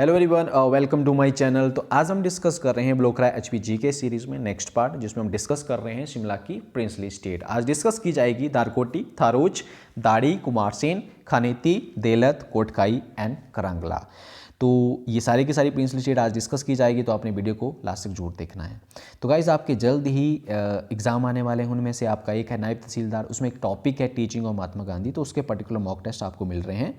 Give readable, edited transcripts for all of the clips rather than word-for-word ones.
Hello everyone, welcome to my channel. तो आज हम डिस्कस कर रहे हैं ब्लोक राय एचपीजी के सीरीज में नेक्स्ट पार्ट, जिसमें हम डिस्कस कर रहे हैं शिमला की प्रिंसली स्टेट। आज डिस्कस की जाएगी दारकोटी, थारोच, दाड़ी, कुमारसेन, खानेती, देलत, कोटखाई एंड करंगला। तो ये सारी की सारी प्रिंसली स्टेट आज डिस्कस की जाएगी, तो आपने वीडियो को लास्ट तक जरूर देखना है। तो गाइज आपके जल्द ही एग्जाम आने वाले हैं, उनमें से आपका एक है नायब तहसीलदार, उसमें एक टॉपिक है टीचिंग ऑफ महात्मा गांधी। तो उसके पर्टिकुलर मॉक टेस्ट आपको मिल रहे हैं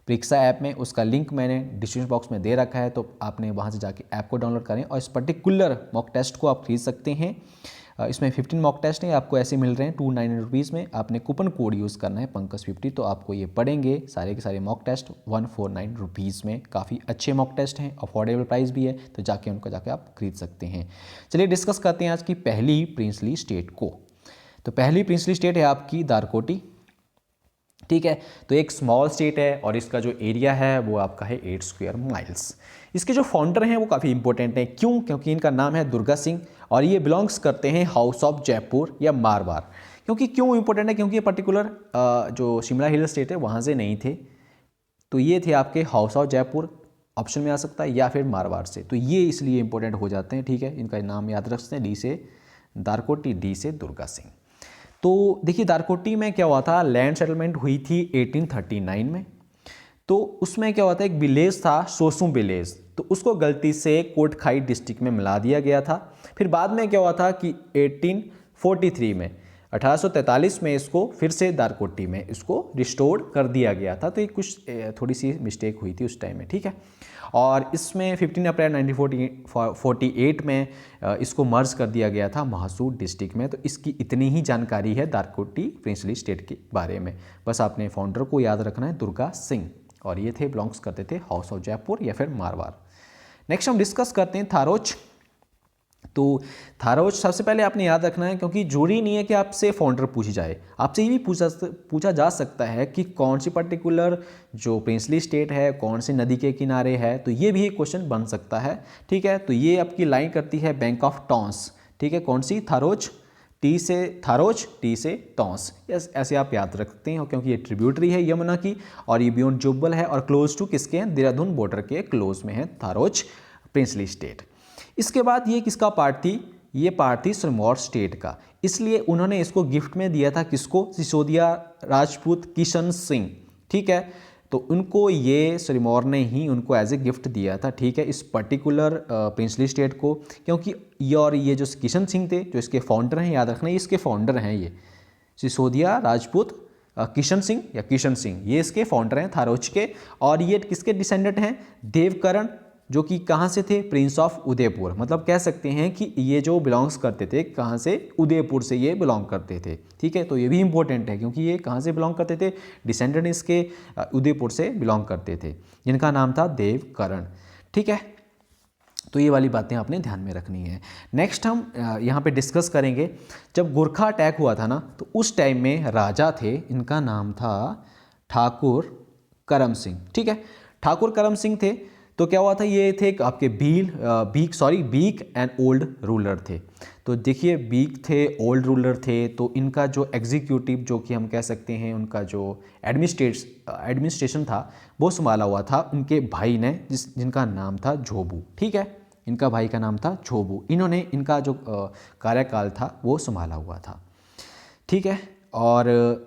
परीक्षा ऐप में। उसका लिंक मैंने डिस्क्रिप्शन बॉक्स में दे रखा है, तो आपने वहाँ से जाके ऐप को डाउनलोड करें और इस पर्टिकुलर मॉक टेस्ट को आप खरीद सकते हैं। इसमें 15 मॉक टेस्ट हैं, आपको ऐसे मिल रहे हैं 299 रुपीज़ में। आपने कूपन कोड यूज़ करना है पंकज50, तो आपको ये पड़ेंगे सारे के सारे मॉक टेस्ट 149 रुपीज़ में। काफ़ी अच्छे मॉक टेस्ट हैं, अफोर्डेबल प्राइस भी है, तो जाके उनको जाके आप खरीद सकते हैं। चलिए डिस्कस करते हैं आज की पहली प्रिंसली स्टेट को। तो पहली प्रिंसली स्टेट है आपकी दारकोटी, ठीक है। तो एक स्मॉल स्टेट है और इसका जो एरिया है वो आपका है 8 स्क्वायर माइल्स। इसके जो फाउंडर हैं वो काफ़ी इंपॉर्टेंट हैं। क्यों? क्योंकि इनका नाम है दुर्गा सिंह और ये बिलोंग्स करते हैं हाउस ऑफ जयपुर या मारवाड़। क्योंकि क्यों इंपॉर्टेंट है? क्योंकि ये पर्टिकुलर जो शिमला हिल स्टेट है वहाँ से नहीं थे, तो ये थे आपके हाउस ऑफ जयपुर, ऑप्शन में आ सकता है, या फिर मारवाड़ से। तो ये इसलिए इंपॉर्टेंट हो जाते हैं, ठीक है। इनका नाम याद रख सकते हैं, डी से दारकोटी, डी से दुर्गा सिंह। तो देखिए दारकोटी में क्या हुआ था, लैंड सेटलमेंट हुई थी 1839 में। तो उसमें क्या हुआ था, एक विलेज था सोसुम विलेज, तो उसको गलती से कोटखाई डिस्ट्रिक्ट में मिला दिया गया था। फिर बाद में क्या हुआ था कि 1843 में 1843 में इसको फिर से दारकोटी में इसको रिस्टोर कर दिया गया था। तो ये कुछ थोड़ी सी मिस्टेक हुई थी उस टाइम में, ठीक है। और इसमें 15 अप्रैल 1948 में इसको मर्ज कर दिया गया था महासूर डिस्ट्रिक्ट में। तो इसकी इतनी ही जानकारी है दारकोटी प्रिंसली स्टेट के बारे में। बस आपने फाउंडर को याद रखना है, दुर्गा सिंह, और ये थे बिलोंग्स करते थे हाउस ऑफ जयपुर या फिर मारवाड़। नेक्स्ट हम डिस्कस करते हैं थारोच। तो थारोच सबसे पहले आपने याद रखना है, क्योंकि जरूरी नहीं है कि आपसे फाउंडर पूछी जाए, आपसे ये भी पूछा जा सकता है कि कौन सी पर्टिकुलर जो प्रिंसली स्टेट है कौन सी नदी के किनारे है। तो ये भी एक क्वेश्चन बन सकता है, ठीक है। तो ये आपकी लाइन करती है बैंक ऑफ टॉन्स, ठीक है। कौन सी? थारोच, टी से थारोच, टी से टॉन्स। यस, ऐसे आप याद रखते हैं क्योंकि ये ट्रिब्यूटरी है यमुना की, और ये बियॉन्ड जुब्बल है और क्लोज टू किसके हैं? देहरादून बॉर्डर के क्लोज में है थारोच प्रिंसली स्टेट। इसके बाद ये किसका पार्ट थी? ये पार्ट थी सिरमौर स्टेट का, इसलिए उन्होंने इसको गिफ्ट में दिया था किसको? सिसोदिया राजपूत किशन सिंह, ठीक है। तो उनको ये सिरमौर ने ही उनको एज ए गिफ्ट दिया था, ठीक है, इस पर्टिकुलर प्रिंसली स्टेट को। क्योंकि ये जो किशन सिंह थे जो इसके फाउंडर हैं, याद रखना ये इसके फाउंडर हैं, ये सिसोदिया राजपूत किशन सिंह या किशन सिंह, ये इसके फाउंडर हैं थारोच के। और ये किसके डिसेंडेंट हैं? देवकरण, जो कि कहाँ से थे? Prince of Udaipur. मतलब कह सकते हैं कि ये जो बिलोंग्स करते थे कहाँ से? उदयपुर से ये बिलोंग करते थे, ठीक है। तो ये भी इंपॉर्टेंट है क्योंकि ये कहाँ से बिलोंग करते थे? डिसेंडेंट इसके उदयपुर से बिलोंग करते थे, जिनका नाम था देवकरण, ठीक है। तो ये वाली बातें आपने ध्यान में रखनी है। नेक्स्ट हम यहाँ पे डिस्कस करेंगे, जब गोरखा अटैक हुआ था ना, तो उस टाइम में राजा थे, इनका नाम था ठाकुर करम सिंह, ठीक है। ठाकुर करम सिंह थे। तो क्या हुआ था, ये थे आपके बीक एंड ओल्ड रूलर थे। तो देखिए बीक थे, ओल्ड रूलर थे, तो इनका जो एग्जीक्यूटिव, जो कि हम कह सकते हैं उनका जो एडमिनिस्ट्रेशन था, वो संभाला हुआ था उनके भाई ने, जिनका नाम था झोबू, ठीक है। इनका भाई का नाम था झोबू। इन्होंने इनका जो कार्यकाल था वो संभाला हुआ था, ठीक है। और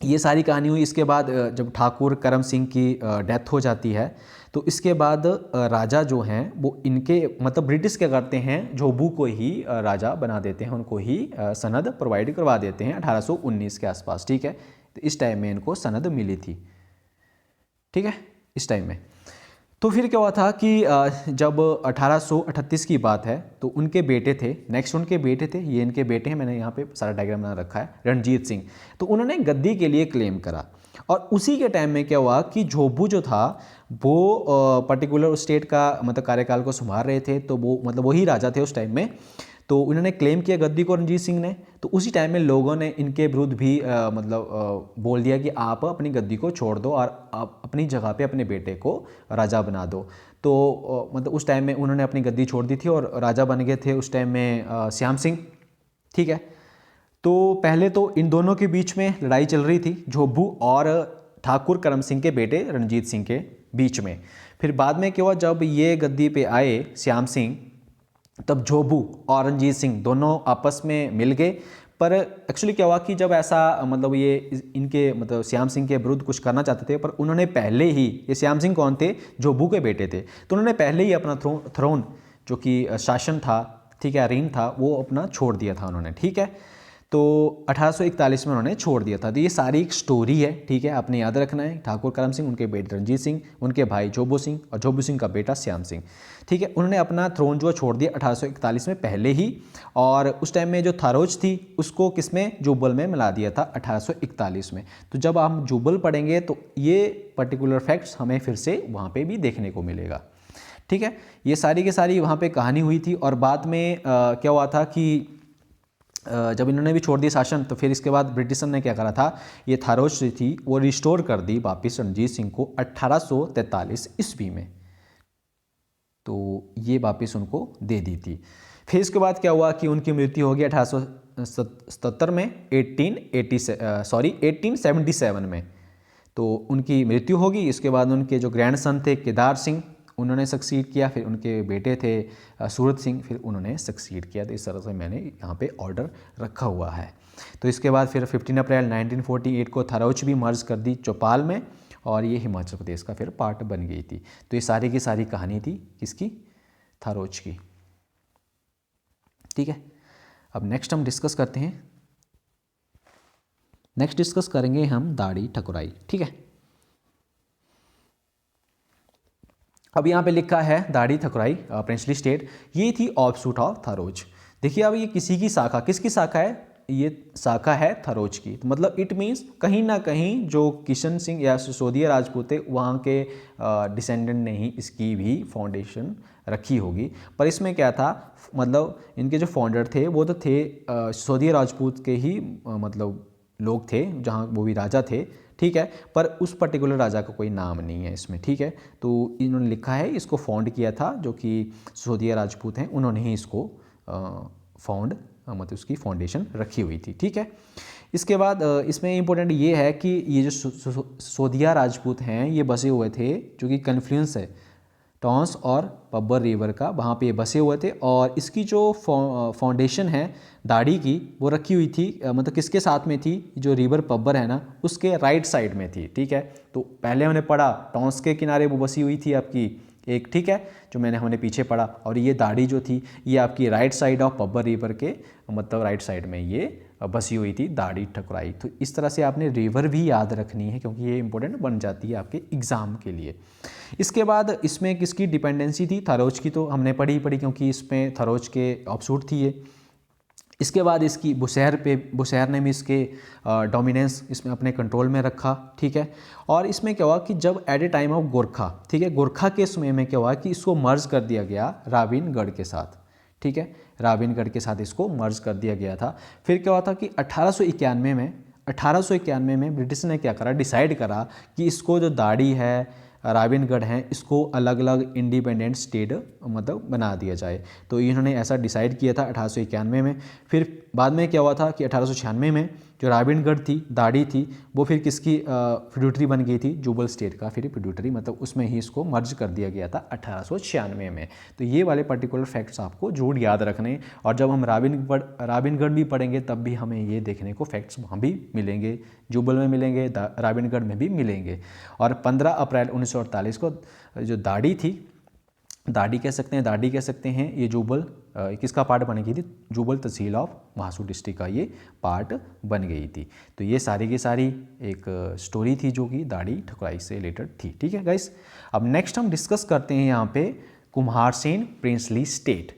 ये सारी कहानी हुई। इसके बाद जब ठाकुर करम सिंह की डेथ हो जाती है, तो इसके बाद राजा जो हैं वो इनके मतलब ब्रिटिश क्या करते हैं, झोबू को ही राजा बना देते हैं, उनको ही सनद प्रोवाइड करवा देते हैं 1819 के आसपास, ठीक है। तो इस टाइम में इनको सनद मिली थी, ठीक है, इस टाइम में। तो फिर क्या हुआ था कि जब 1838 की बात है, तो उनके बेटे थे, नेक्स्ट उनके बेटे थे, ये इनके बेटे हैं, मैंने यहाँ पे सारा डायग्राम बना रखा है, रणजीत सिंह। तो उन्होंने गद्दी के लिए क्लेम करा, और उसी के टाइम में क्या हुआ कि झोबू जो था वो पर्टिकुलर स्टेट का मतलब कार्यकाल को संभाल रहे थे, तो वो मतलब वही राजा थे उस टाइम में। तो उन्होंने क्लेम किया गद्दी को रणजीत सिंह ने। तो उसी टाइम में लोगों ने इनके विरुद्ध भी बोल दिया कि आप अपनी गद्दी को छोड़ दो और आप अपनी जगह पे अपने बेटे को राजा बना दो। तो मतलब उस टाइम में उन्होंने अपनी गद्दी छोड़ दी थी और राजा बन गए थे उस टाइम में श्याम सिंह, ठीक है। तो पहले तो इन दोनों के बीच में लड़ाई चल रही थी, झोबू और ठाकुर करम सिंह के बेटे रणजीत सिंह के बीच में। फिर बाद में क्या हुआ, जब ये गद्दी पे आए श्याम सिंह, तब जोबू और रणजीत सिंह दोनों आपस में मिल गए। पर एक्चुअली क्या हुआ कि जब ऐसा मतलब ये इनके मतलब श्याम सिंह के विरुद्ध कुछ करना चाहते थे, पर उन्होंने पहले ही, ये श्याम सिंह कौन थे, जोबू के बेटे थे, तो उन्होंने पहले ही अपना थ्रोन जो कि शासन था, ठीक है, रीन था, वो अपना छोड़ दिया था उन्होंने, ठीक है। तो 1841 में उन्होंने छोड़ दिया था। तो ये सारी एक स्टोरी है, ठीक है, आपने याद रखना है। ठाकुर करम सिंह, उनके बेटे रणजीत सिंह, उनके भाई जोबू सिंह और जोबू सिंह का बेटा श्याम सिंह, ठीक है, उन्होंने अपना थ्रोन जो छोड़ दिया 1841 में पहले ही। और उस टाइम में जो थारोच थी उसको किसमें, जुब्बल में मिला दिया था 1841 में। तो जब हम जुब्बल पढ़ेंगे तो ये पर्टिकुलर फैक्ट्स हमें फिर से वहाँ पे भी देखने को मिलेगा, ठीक है। ये सारी की सारी वहाँ पे कहानी हुई थी। और बाद में क्या हुआ था कि जब इन्होंने भी छोड़ दिया शासन, तो फिर इसके बाद ब्रिटिशर ने क्या करा था, ये थारोच थी वो रिस्टोर कर दी वापिस रणजीत सिंह को 1843 ईस्वी में, तो ये वापिस उनको दे दी थी। फिर इसके बाद क्या हुआ कि उनकी मृत्यु होगी 1877 में, 1877 में, तो उनकी मृत्यु होगी। इसके बाद उनके जो ग्रैंडसन थे केदार सिंह, उन्होंने सक्सीड किया। फिर उनके बेटे थे सूरत सिंह, फिर उन्होंने सक्सीड किया। तो इस तरह से मैंने यहाँ पे ऑर्डर रखा हुआ है। तो इसके बाद फिर 15 अप्रैल 1948 को थारोच भी मर्ज कर दी चौपाल में, और ये हिमाचल प्रदेश का फिर पार्ट बन गई थी। तो ये सारी की सारी कहानी थी किसकी, थारोच की, ठीक है। अब नेक्स्ट हम डिस्कस करते हैं, नेक्स्ट डिस्कस करेंगे हम दाढ़ी ठकुराई, ठीक है। अब यहाँ पे लिखा है दाढ़ी ठकुराई प्रिंसली स्टेट, ये थी ऑफशूट ऑफ थारोच। देखिए अब ये किसी की शाखा, किसकी शाखा है, ये शाखा है थारोच की। तो मतलब इट मीन्स कहीं ना कहीं जो किशन सिंह या सिसोदिया राजपूत थे वहाँ के डिसेंडेंट ने ही इसकी भी फाउंडेशन रखी होगी। पर इसमें क्या था, मतलब इनके जो फाउंडर थे वो तो थे सिसोदिया राजपूत के ही मतलब लोग थे, जहाँ वो भी राजा थे, ठीक है। पर उस पर्टिकुलर राजा का कोई नाम नहीं है इसमें, ठीक है। तो इन्होंने लिखा है इसको फाउंड किया था जो कि सिसोदिया राजपूत हैं, उन्होंने ही इसको फाउंड मतलब उसकी फाउंडेशन रखी हुई थी, ठीक है। इसके बाद इसमें इम्पोर्टेंट ये है कि ये जो सिसोदिया राजपूत हैं ये बसे हुए थे, जो कि कन्फ्लुएंस है टॉन्स और पब्बर रिवर का, वहाँ पे ये बसे हुए थे। और इसकी जो फाउंडेशन है दाढ़ी की वो रखी हुई थी मतलब किसके साथ में थी, जो रिवर पब्बर है ना उसके राइट साइड में थी, ठीक है। तो पहले हमने पढ़ा टॉन्स के किनारे वो बसी हुई थी आपकी एक, ठीक है, जो हमने पीछे पढ़ा। और ये दाढ़ी जो थी ये आपकी right side of Pabbar river के मतलब राइट साइड में ये बसी हुई थी दाढ़ी ठकुराई। तो इस तरह से आपने रिवर भी याद रखनी है क्योंकि ये इंपॉर्टेंट बन जाती है आपके एग्ज़ाम के लिए। इसके बाद इसमें किसकी डिपेंडेंसी थी, थारोच की, तो हमने पढ़ी क्योंकि इसमें थारोच के ऑफशूट थी ये। इसके बाद इसकी बुशहर ने भी इसके डोमिनेंस इसमें अपने कंट्रोल में रखा, ठीक है। और इसमें क्या हुआ कि जब at a time of Gorkha, ठीक है, गोरखा के समय में क्या हुआ कि इसको मर्ज कर दिया गया राविनगढ़ के साथ, ठीक है, राविनगढ़ के साथ इसको मर्ज कर दिया गया था। फिर क्या हुआ था कि 1891 में ब्रिटिश ने क्या करा, डिसाइड करा कि इसको जो दाढ़ी है राविनगढ़ हैं इसको अलग अलग इंडिपेंडेंट स्टेट मतलब बना दिया जाए। तो इन्होंने ऐसा डिसाइड किया था 1891 में। फिर बाद में क्या हुआ था कि 1896 में जो राविनगढ़ थी दाढ़ी थी वो फिर किसकी फिड्यूटरी बन गई थी, जुब्बल स्टेट का फिर फिड्यूटरी, मतलब उसमें ही इसको मर्ज कर दिया गया था 1896 में। तो ये वाले पर्टिकुलर फैक्ट्स आपको जरूर याद रखने। और जब हम राविनगढ़ भी पढ़ेंगे तब भी हमें ये देखने को फैक्ट्स वहाँ भी मिलेंगे, जुब्बल में मिलेंगे, राविनगढ़ में भी मिलेंगे। और 15 अप्रैल 1948 को जो दाढ़ी थी, दाढ़ी कह सकते हैं ये जुब्बल किसका पार्ट बन गई थी, जुब्बल तहसील ऑफ महासू डिस्ट्रिक्ट का ये पार्ट बन गई थी। तो ये सारी की सारी एक स्टोरी थी जो कि दाढ़ी ठकुराई से रिलेटेड थी, ठीक है गाइस। अब नेक्स्ट हम डिस्कस करते हैं यहाँ पे कुम्हारसेन प्रिंसली स्टेट।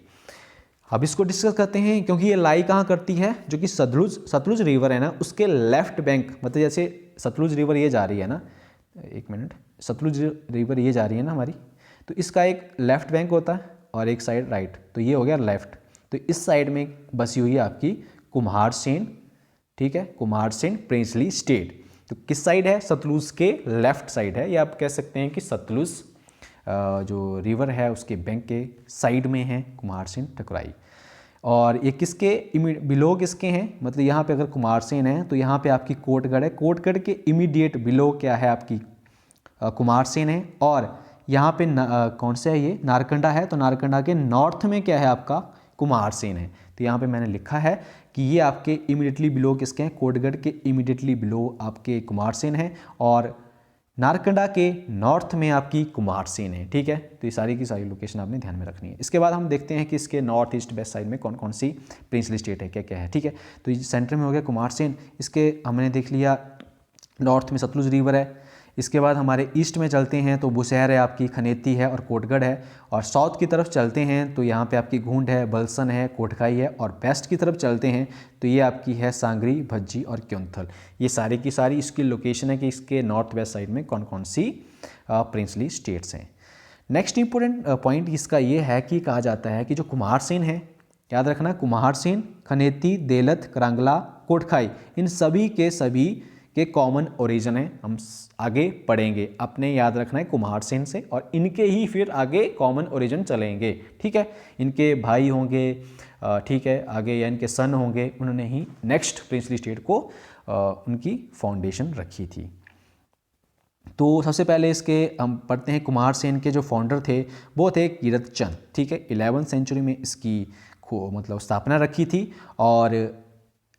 अब इसको डिस्कस करते हैं क्योंकि ये लाई कहाँ करती है, जो कि सतलुज रिवर है ना उसके लेफ्ट बैंक, मतलब जैसे सतलुज रिवर ये जा रही है ना, एक मिनट, सतलुज रिवर ये जा रही है ना हमारी, तो इसका एक लेफ्ट बैंक होता है और एक साइड राइट, तो ये हो गया लेफ्ट। तो इस साइड में बसी हुई है आपकी कुम्हारसेन, ठीक है, कुम्हारसेन प्रिंसली स्टेट। तो किस साइड है, सतलुज के लेफ्ट साइड है, या आप कह सकते हैं कि सतलुज जो रिवर है उसके बैंक के साइड में है कुम्हारसेन ठकुराई। और ये किसके बिलो किसके हैं, मतलब यहाँ पे अगर कुम्हारसेन है तो यहाँ पे आपकी कोटगढ़ है, कोटगढ़ के इमीडिएट बिलो क्या है आपकी कुम्हारसेन है। और यहाँ पे कौन सा है, ये नारकंडा है, तो नारकंडा के नॉर्थ में क्या है आपका, कुमारसेन है। तो यहाँ पे मैंने लिखा है कि ये आपके इमीडिएटली बिलो किसके हैं, कोटगढ़ के इमीडिएटली बिलो आपके कुमारसेन है और नारकंडा के नॉर्थ में आपकी कुमारसेन है। ठीक है, तो ये सारी की सारी लोकेशन आपने ध्यान में रखनी है। इसके बाद हम देखते हैं कि इसके नॉर्थ ईस्ट वेस्ट साइड में कौन कौन सी प्रिंसली स्टेट है, क्या क्या है। ठीक है, तो ये सेंटर में हो गया कुमारसेन, इसके हमने देख लिया नॉर्थ में सतलुज रिवर है। इसके बाद हमारे ईस्ट में चलते हैं तो बुशहर है आपकी, खनेती है और कोटगढ़ है। और साउथ की तरफ चलते हैं तो यहाँ पे आपकी घूंड है, बलसन है, कोटखाई है। और वेस्ट की तरफ चलते हैं तो ये आपकी है सांगरी, भज्जी और क्योंथल। ये सारी की सारी इसकी लोकेशन है कि इसके नॉर्थ वेस्ट साइड में कौन कौन सी प्रिंसली स्टेट्स हैं। नेक्स्ट इंपॉर्टेंट पॉइंट इसका ये है कि कहा जाता है कि जो कुमारसेन है, याद रखना, कुमारसेन, खनेती, देलथ, करांगला, कोटखाई, इन सभी के कॉमन ओरिजिन है। हम आगे पढ़ेंगे, अपने याद रखना है कुमारसेन से, और इनके ही फिर आगे कॉमन ओरिजिन चलेंगे। ठीक है, इनके भाई होंगे, ठीक है, आगे या इनके सन होंगे, उन्होंने ही नेक्स्ट प्रिंसली स्टेट को उनकी फाउंडेशन रखी थी। तो सबसे पहले इसके हम पढ़ते हैं, कुमारसेन के जो फाउंडर थे वो थे कीरत चंद। ठीक है, 11वीं सेंचुरी में इसकी मतलब स्थापना रखी थी। और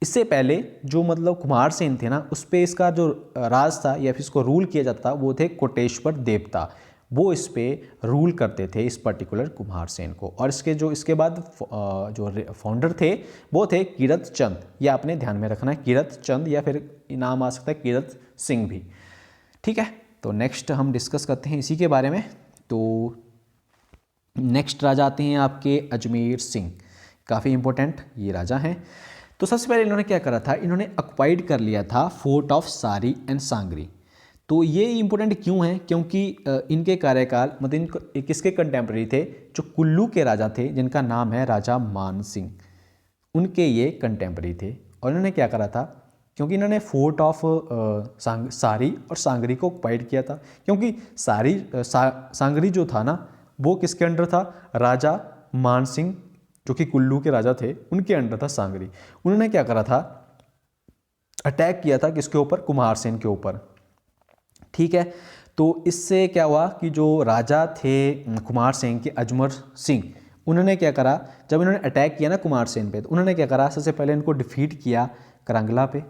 इससे पहले जो मतलब कुमारसेन थे ना, उस पर इसका जो राज था या फिर इसको रूल किया जाता था वो थे कोटेश्वर देवता, वो इस पर रूल करते थे, इस पर्टिकुलर कुमारसेन को। और इसके बाद जो फाउंडर थे वो थे कीरत चंद। ये आपने ध्यान में रखना है, कीरत चंद, या फिर नाम आ सकता है कीरत सिंह भी। ठीक है, तो नेक्स्ट हम डिस्कस करते हैं इसी के बारे में। तो नेक्स्ट राजा आते हैं आपके अजमेर सिंह, काफ़ी इंपॉर्टेंट ये राजा हैं। तो सबसे पहले इन्होंने क्या करा था, इन्होंने ऑक्युपाइड कर लिया था फोर्ट ऑफ सारी एंड सांगरी। तो ये इंपॉर्टेंट क्यों है, क्योंकि इनके कार्यकाल मतलब इनको किसके कंटेम्प्रेरी थे, जो कुल्लू के राजा थे जिनका नाम है राजा मान सिंह, उनके ये कंटेम्प्रेरी थे। और इन्होंने क्या करा था, क्योंकि इन्होंने फोर्ट ऑफ सारी और सांगरी को ऑक्युपाइड किया था, क्योंकि सांगरी जो था ना वो किसके अंडर था, राजा मान सिंह जो कि कुल्लू के राजा थे, उनके अंडर था सांगरी। उन्होंने क्या करा था, अटैक किया था किसके ऊपर, कुमारसेन के ऊपर। ठीक है, तो इससे क्या हुआ कि जो राजा थे कुमारसेन के, अजमेर सिंह, उन्होंने क्या करा, जब इन्होंने अटैक किया ना कुमारसेन पे, तो उन्होंने क्या करा, सबसे पहले इनको डिफीट किया करांगला पे,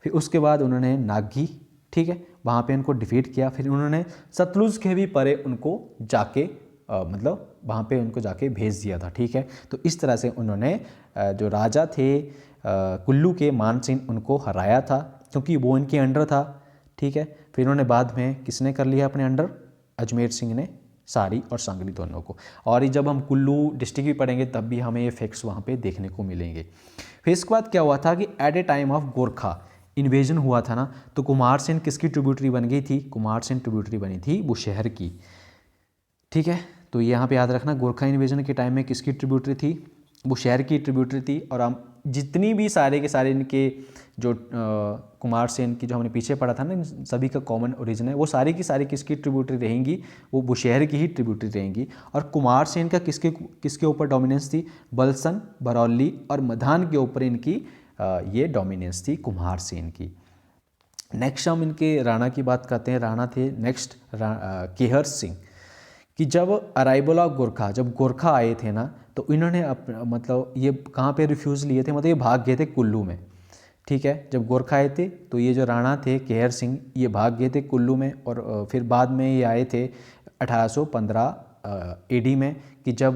फिर उसके बाद उन्होंने नागी, ठीक है, वहाँ पे इनको डिफीट किया। फिर उन्होंने सतलुज के भी परे उनको जाके मतलब वहाँ पे उनको जाके भेज दिया था। ठीक है, तो इस तरह से उन्होंने जो राजा थे कुल्लू के, मान सिंह, उनको हराया था क्योंकि वो इनके अंडर था। ठीक है, फिर उन्होंने बाद में किसने कर लिया अपने अंडर, अजमेर सिंह ने सारी और सांगली दोनों को। और ये जब हम कुल्लू डिस्ट्रिक्ट भी पढ़ेंगे तब भी हमें ये फैक्ट्स वहाँ पे देखने को मिलेंगे। फिर इसके बाद क्या हुआ था कि at a time of Gorkha invasion हुआ था ना, तो कुमारसेन किसकी ट्रिब्यूटरी बन गई थी, कुमारसेन ट्रिब्यूटरी बनी थी बुशहर की। ठीक है, तो यहाँ पे याद रखना, गोरखा इन्वेजन के टाइम में किसकी ट्रिब्यूटरी थी, बुशहर की ट्रिब्यूटरी थी। और हम जितनी भी सारे के सारे इनके जो कुमारसेन की जो हमने पीछे पढ़ा था ना, सभी का कॉमन ओरिजिन है, वो सारी की सारी किसकी ट्रिब्यूटरी रहेंगी, वो बुशहर की ही ट्रिब्यूटरी रहेंगी। और कुमारसेन का किसके ऊपर डोमिनेंस थी, बलसन, बरौली और मधान के ऊपर इनकी ये डोमिनेंस थी कुमारसेन की। नेक्स्ट हम इनके राणा की बात करते हैं। राणा थे नेक्स्ट केहर सिंह, कि जब अराइवल ऑफ गोरखा, जब गोरखा आए थे ना, तो इन्होंने मतलब ये कहाँ पे रिफ्यूज़ लिए थे, मतलब ये भाग गए थे कुल्लू में। ठीक है, जब गोरखा आए थे तो ये जो राणा थे केहर सिंह, ये भाग गए थे कुल्लू में। और फिर बाद में ये आए थे 1815 एडी में, कि जब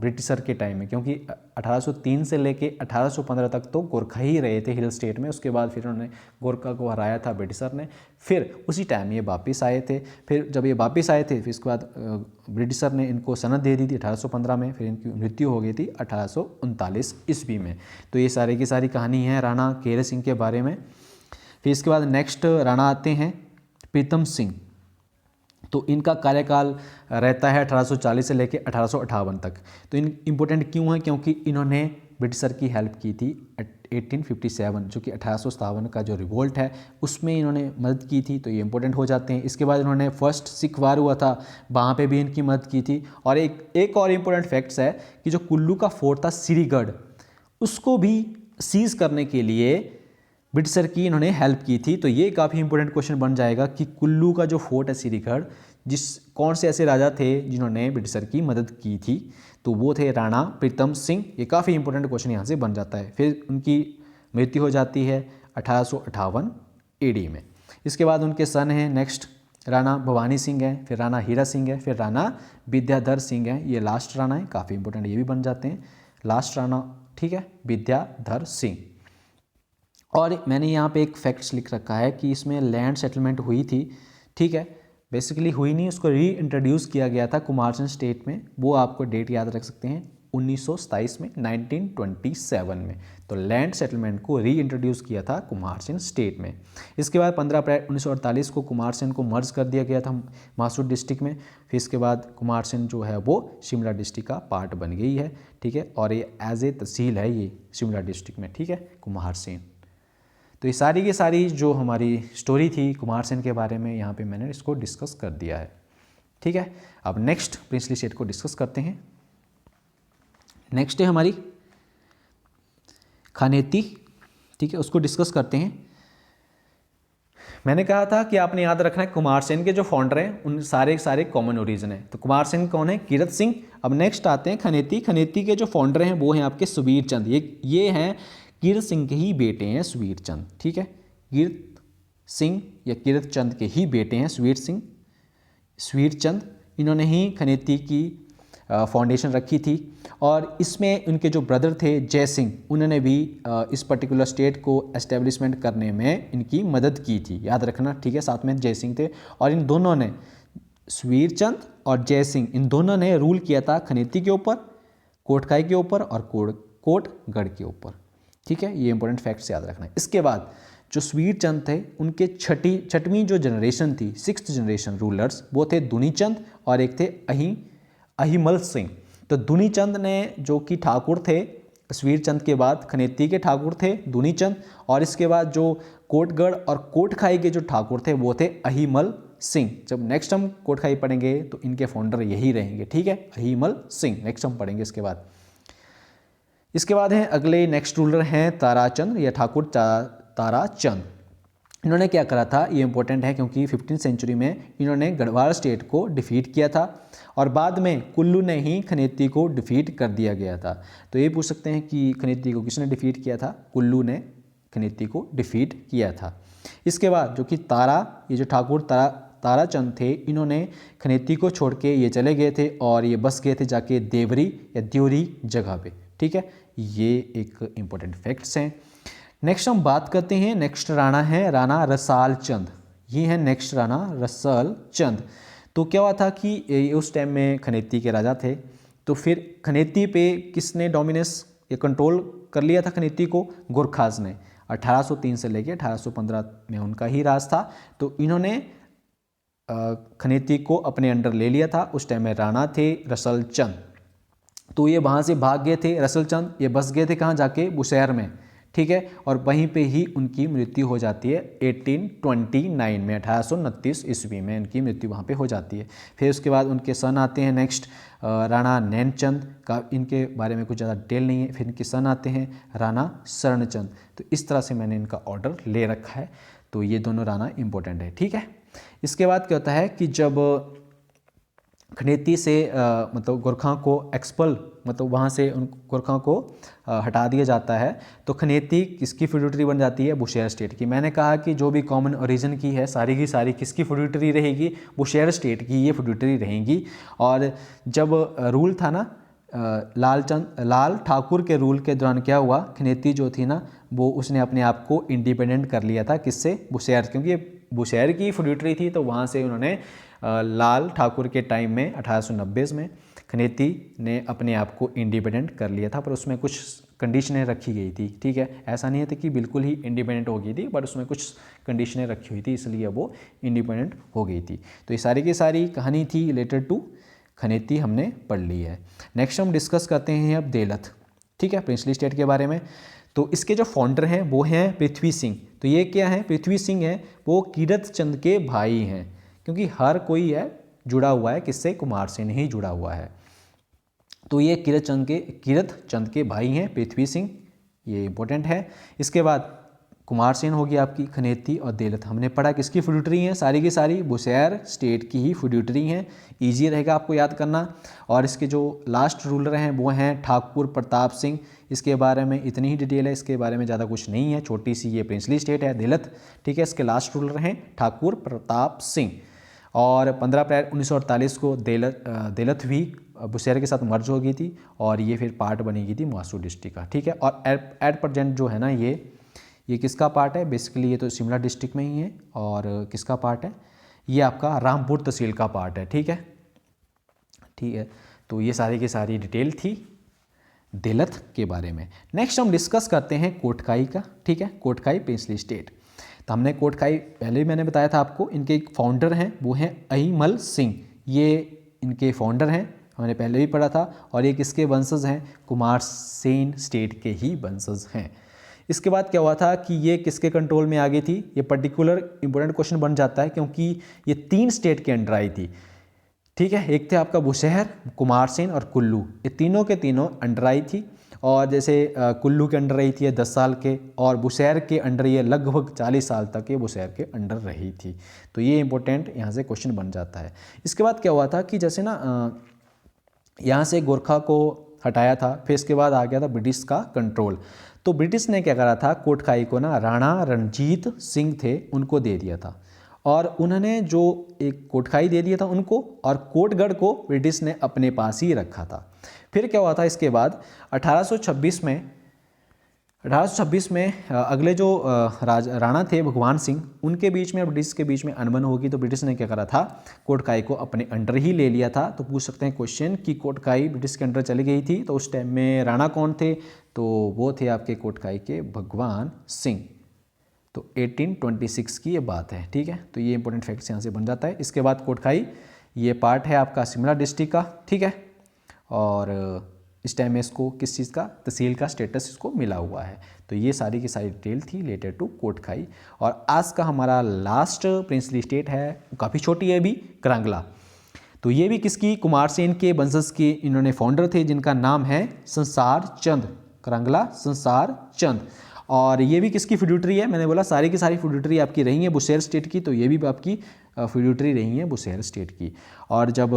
ब्रिटिशर के टाइम में, क्योंकि 1803 से लेके 1815 तक तो गोरखा ही रहे थे हिल स्टेट में। उसके बाद फिर उन्होंने गोरखा को हराया था ब्रिटिशर ने, फिर उसी टाइम ये वापस आए थे। फिर जब ये वापस आए थे, फिर इसके बाद ब्रिटिशर ने इनको सनद दे दी थी 1815 में, फिर इनकी मृत्यु हो गई थी 1839 ईस्वी में। तो ये सारी की सारी कहानी है राणा केहर सिंह के बारे में। फिर इसके बाद नेक्स्ट राणा आते हैं प्रीतम सिंह। तो इनका कार्यकाल रहता है 1840 से लेकर 1858 तक। तो इन इम्पोर्टेंट क्यों है, क्योंकि इन्होंने ब्रिटिशर की हेल्प की थी 1857, जो कि 1857 का जो रिवोल्ट है उसमें इन्होंने मदद की थी, तो ये इंपॉर्टेंट हो जाते हैं। इसके बाद इन्होंने फर्स्ट सिख वार हुआ था, वहाँ पे भी इनकी मदद की थी। और एक और इम्पोर्टेंट फैक्ट्स है कि जो कुल्लू का फोर्ट था श्रीगढ़, उसको भी सीज़ करने के लिए ब्रिटिशर की इन्होंने हेल्प की थी। तो ये काफ़ी इंपॉर्टेंट क्वेश्चन बन जाएगा कि कुल्लू का जो फोर्ट है श्रीगढ़, कौन से ऐसे राजा थे जिन्होंने ब्रिटिशर की मदद की थी, तो वो थे राणा प्रीतम सिंह। ये काफ़ी इंपॉर्टेंट क्वेश्चन यहाँ से बन जाता है। फिर उनकी मृत्यु हो जाती है 1858 AD में। इसके बाद उनके सन हैं नेक्स्ट राणा भवानी सिंह हैं, फिर राणा हीरा सिंह है, फिर राणा विद्याधर सिंह हैं। ये लास्ट राणा है, काफ़ी इंपॉर्टेंट ये भी बन जाते हैं लास्ट राणा, ठीक है, विद्याधर सिंह। और मैंने यहाँ पे एक फैक्ट्स लिख रखा है कि इसमें लैंड सेटलमेंट हुई थी, ठीक है, बेसिकली हुई नहीं, उसको री इंट्रोड्यूस किया गया था कुमारसेन स्टेट में। वो आपको डेट याद रख सकते हैं 1927 में, 1927 में। तो लैंड सेटलमेंट को री इंट्रोड्यूस किया था कुमारसेन स्टेट में। इसके बाद 15 अप्रैल 1948 को कुमारसेन को मर्ज कर दिया गया था मासूर डिस्ट्रिक्ट में। फिर इसके बाद कुमारसेन जो है वो शिमला डिस्ट्रिक्ट का पार्ट बन गई है, ठीक है, और ये एज ए तहसील है ये शिमला डिस्ट्रिक्ट में, ठीक है, कुमारसेन। तो ये सारी की सारी जो हमारी स्टोरी थी कुमारसेन के बारे में, यहाँ पे मैंने इसको डिस्कस कर दिया है, ठीक है। अब नेक्स्ट प्रिंसली स्टेट को डिस्कस करते हैं। नेक्स्ट है हमारी खानेती, ठीक है, उसको डिस्कस करते हैं। मैंने कहा था कि आपने याद रखना है कुमारसेन के जो फाउंडर हैं उन सारे कॉमन ओरिजिन है। तो कुमारसेन कौन है? कीरत सिंह। अब नेक्स्ट आते हैं खनेती। खनेती के जो फाउंडर हैं वो हैं आपके सुबीर चंद। ये हैं कीरत सिंह के ही बेटे हैं सुबीर चंद, ठीक है, कीरत सिंह या कीरत चंद के ही बेटे हैं सुबीर चंद। इन्होंने ही खनेती की फाउंडेशन रखी थी। और इसमें उनके जो ब्रदर थे जय सिंह, उन्होंने भी इस पर्टिकुलर स्टेट को एस्टेब्लिशमेंट करने में इनकी मदद की थी, याद रखना, ठीक है। साथ में जय सिंह थे और इन दोनों ने, सुबीर चंद और जय सिंह, इन दोनों ने रूल किया था खनेती के ऊपर, कोटखाई के ऊपर और कोटगढ़ के ऊपर, ठीक है। ये इंपॉर्टेंट फैक्ट्स याद रखना है। इसके बाद जो सुबीर चंद थे उनके छठवीं जो जनरेशन थी, 6th जनरेशन रूलर्स, वो थे दुनी चंद और एक थे अहिमल सिंह। तो दुनी चंद ने, जो कि ठाकुर थे, सुबीर चंद के बाद खनेती के ठाकुर थे दुनी चंद, और इसके बाद जो कोटगढ़ और कोटखाई के जो ठाकुर थे वो थे अहिमल सिंह। जब नेक्स्ट हम कोटखाई पढ़ेंगे तो इनके फाउंडर यही रहेंगे, ठीक है, अहिमल सिंह नेक्स्ट हम पढ़ेंगे। इसके बाद हैं अगले नेक्स्ट रूलर हैं ताराचंद या ठाकुर ताराचंद। इन्होंने क्या करा था, ये इंपॉर्टेंट है क्योंकि 15th सेंचुरी में इन्होंने गढ़वाल स्टेट को डिफीट किया था और बाद में कुल्लू ने ही खनेती को डिफीट कर दिया गया था। तो ये पूछ सकते हैं कि खनेती को किसने डिफीट किया था? कुल्लू ने खनेती को डिफीट किया था। इसके बाद जो कि ये जो ठाकुर ताराचंद थे, इन्होंने खनेती को छोड़ के ये चले गए थे और ये बस गए थे जाके देवरी या द्योरी जगह पे, ठीक है। ये एक इम्पोर्टेंट फैक्ट्स हैं। नेक्स्ट हम बात करते हैं, नेक्स्ट राणा है राणा रसाल चंद। ये है नेक्स्ट राणा रसाल चंद। तो क्या हुआ था कि उस टाइम में खनेती के राजा थे, तो फिर खनेती पे किसने डोमिनेंस या कंट्रोल कर लिया था खनेती को? गोरखाज ने। 1803 से लेकर 1815 में उनका ही राज था। तो इन्होंने खनेती को अपने अंडर ले लिया था। उस टाइम में राणा थे रसल चंद। तो ये वहाँ से भाग गए थे रसल चंद, ये बस गए थे कहाँ जाके? बुशहर में, ठीक है। और वहीं पे ही उनकी मृत्यु हो जाती है 1829 में, 1829 ईस्वी में इनकी मृत्यु वहाँ पे हो जाती है। फिर उसके बाद उनके सन आते हैं नेक्स्ट राणा नैनचंद का, इनके बारे में कुछ ज़्यादा डिटेल नहीं है। फिर इनके सन आते हैं राणा शरणचंद। तो इस तरह से मैंने इनका ऑर्डर ले रखा है। तो ये दोनों राणा इंपॉर्टेंट है, ठीक है। इसके बाद क्या होता है कि जब खनेती से मतलब गोरखा को एक्सपल, मतलब वहाँ से उन गोरखा को हटा दिया जाता है, तो खनेती किसकी फ्यूडिटरी बन जाती है? बुशहर स्टेट की। मैंने कहा कि जो भी कॉमन ओरिजिन की है सारी की सारी किसकी फ्यूडिटरी रहेगी? बुशहर स्टेट की ये फ्यूडिटरी रहेंगी। और जब रूल था ना लाल ठाकुर के रूल के दौरान क्या हुआ, खनेती जो थी ना वो उसने अपने आप को इंडिपेंडेंट कर लिया था। किससे? बुशहर, क्योंकि ये बुशहर की फ्यूडिटरी थी। तो वहाँ से उन्होंने लाल ठाकुर के टाइम में 1890 में खनेती ने अपने आप को इंडिपेंडेंट कर लिया था, पर उसमें कुछ कंडीशनें रखी गई थी, ठीक है। ऐसा नहीं है कि बिल्कुल ही इंडिपेंडेंट हो गई थी, बट उसमें कुछ कंडीशनें रखी हुई थी, इसलिए वो इंडिपेंडेंट हो गई थी। तो ये सारी की सारी कहानी थी रिलेटेड टू खनेती, हमने पढ़ ली है। नेक्स्ट हम डिस्कस करते हैं अब देलथ, ठीक है, प्रिंसली स्टेट के बारे में। तो इसके जो फाउंडर हैं वो हैं पृथ्वी सिंह। तो ये क्या है? पृथ्वी सिंह है वो कीरत चंद के भाई हैं, क्योंकि हर कोई है जुड़ा हुआ है किससे? कुमार से नहीं जुड़ा हुआ है। तो ये कीरत चंद के भाई हैं पृथ्वी सिंह, ये इंपॉर्टेंट है। इसके बाद कुमारसेन होगी आपकी, खनेती और देलथ हमने पढ़ा किसकी फ्यूडिटरी हैं, सारी की सारी बुशैर स्टेट की ही फ्यूडिटरी हैं। ईजी रहेगा आपको याद करना। और इसके जो लास्ट रूलर हैं वो हैं ठाकुर प्रताप सिंह। इसके बारे में इतनी ही डिटेल है, इसके बारे में ज़्यादा कुछ नहीं है, छोटी सी ये प्रिंसली स्टेट है देलथ, ठीक है। इसके लास्ट रूलर हैं ठाकुर प्रताप सिंह। और 15 अप्रैल 1948 को देलथ भी बुशैर के साथ मर्ज हो गई थी और ये फिर पार्ट बनी गई थी मासू डिस्ट्रिक्ट का, ठीक है। और एट प्रेजेंट जो है ना ये किसका पार्ट है, बेसिकली ये तो शिमला डिस्ट्रिक्ट में ही है। और किसका पार्ट है, ये आपका रामपुर तहसील का पार्ट है, ठीक है। ठीक है, तो ये सारी की सारी डिटेल थी देलथ के बारे में। नेक्स्ट हम डिस्कस करते हैं कोटखाई का, ठीक है। Kotkhai princely state. तो हमने कोटखाई पहले भी मैंने बताया था आपको, इनके एक फाउंडर हैं वो हैं अहिमल सिंह, ये इनके फाउंडर हैं, हमने पहले भी पढ़ा था। और ये किसके वंशज हैं, कुमारसेन स्टेट के ही वंशज हैं। इसके बाद क्या हुआ था कि ये किसके कंट्रोल में आ गई थी, ये पर्टिकुलर इंपॉर्टेंट क्वेश्चन बन जाता है क्योंकि ये 3 स्टेट के अंडर आई थी, ठीक है। एक थे आपका बुशहर, कुमारसेन और कुल्लू, ये तीनों के तीनों अंडर आई थी। और जैसे कुल्लू के अंडर रही थी 10 साल के, और बुशहर के अंडर ये लगभग 40 साल तक ये बुशहर के अंडर रही थी। तो ये इंपॉर्टेंट यहाँ से क्वेश्चन बन जाता है। इसके बाद क्या हुआ था कि जैसे ना यहाँ से गोरखा को हटाया था, फिर इसके बाद आ गया था ब्रिटिश का कंट्रोल। तो ब्रिटिश ने क्या करा था, कोटखाई को ना राणा रणजीत सिंह थे उनको दे दिया था। और उन्होंने जो एक कोटखाई दे दिया था उनको, और कोटगढ़ को ब्रिटिश ने अपने पास ही रखा था। फिर क्या हुआ था इसके बाद 1826 में अगले जो राणा थे भगवान सिंह, उनके बीच में ब्रिटिश के बीच में अनबन होगी। तो ब्रिटिश ने क्या करा था, कोटखाई को अपने अंडर ही ले लिया था। तो पूछ सकते हैं क्वेश्चन कि कोटखाई ब्रिटिश के अंडर चली गई थी तो उस टाइम में राणा कौन थे, तो वो थे आपके कोटखाई के भगवान सिंह। तो 1826 की ये बात है, ठीक है। तो ये इंपॉर्टेंट फैक्ट्स यहाँ से बन जाता है। इसके बाद कोटखाई ये पार्ट है आपका शिमला डिस्ट्रिक्ट का, ठीक है। और इस टाइम में इसको किस चीज़ का, तहसील का स्टेटस इसको मिला हुआ है। तो ये सारी की सारी डिटेल थी रिलेटेड टू कोटखाई। और आज का हमारा लास्ट प्रिंसली स्टेट है, काफ़ी छोटी है अभी, करांगला। तो ये भी किसकी, कुमारसेन के वंशज के इन्होंने फाउंडर थे जिनका नाम है संसार चंद, करांगला संसार चंद। और ये भी किसकी फ्यूडिटरी है, मैंने बोला सारी की सारी फ्यूडिटरी आपकी रही है बुशहर स्टेट की, तो ये भी आपकी फ्यूडिटरी रही है बुशहर स्टेट की। और जब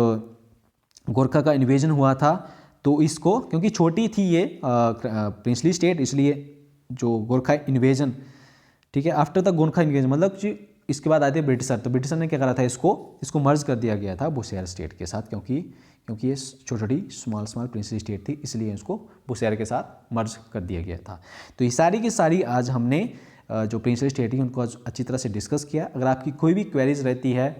गोरखा का इन्वेजन हुआ था तो इसको, क्योंकि छोटी थी ये प्रिंसली स्टेट, इसलिए जो गोरखा इन्वेजन, ठीक है, आफ्टर द गोरखा इन्वेजन मतलब इसके बाद आए थे ब्रिटिशर। तो ब्रिटिशर ने क्या करा था, इसको मर्ज कर दिया गया था बुशहर स्टेट के साथ, क्योंकि ये छोटी छोटी स्मॉल प्रिंसली स्टेट थी, इसलिए इसको बुशहर के साथ मर्ज कर दिया गया था। तो ये सारी की सारी आज हमने जो प्रिंसली स्टेट है उनको अच्छी तरह से डिस्कस किया। अगर आपकी कोई भी क्वेरीज रहती है,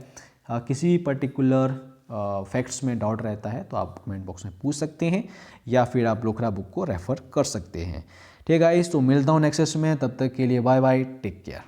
किसी भी पर्टिकुलर फैक्ट्स में डाउट रहता है, तो आप कमेंट बॉक्स में पूछ सकते हैं या फिर आप लोकरा बुक को रेफ़र कर सकते हैं। ठीक है गाइस, तो मिलता हूँ नेक्स्ट सेशन में, तब तक के लिए बाय बाय, टेक केयर।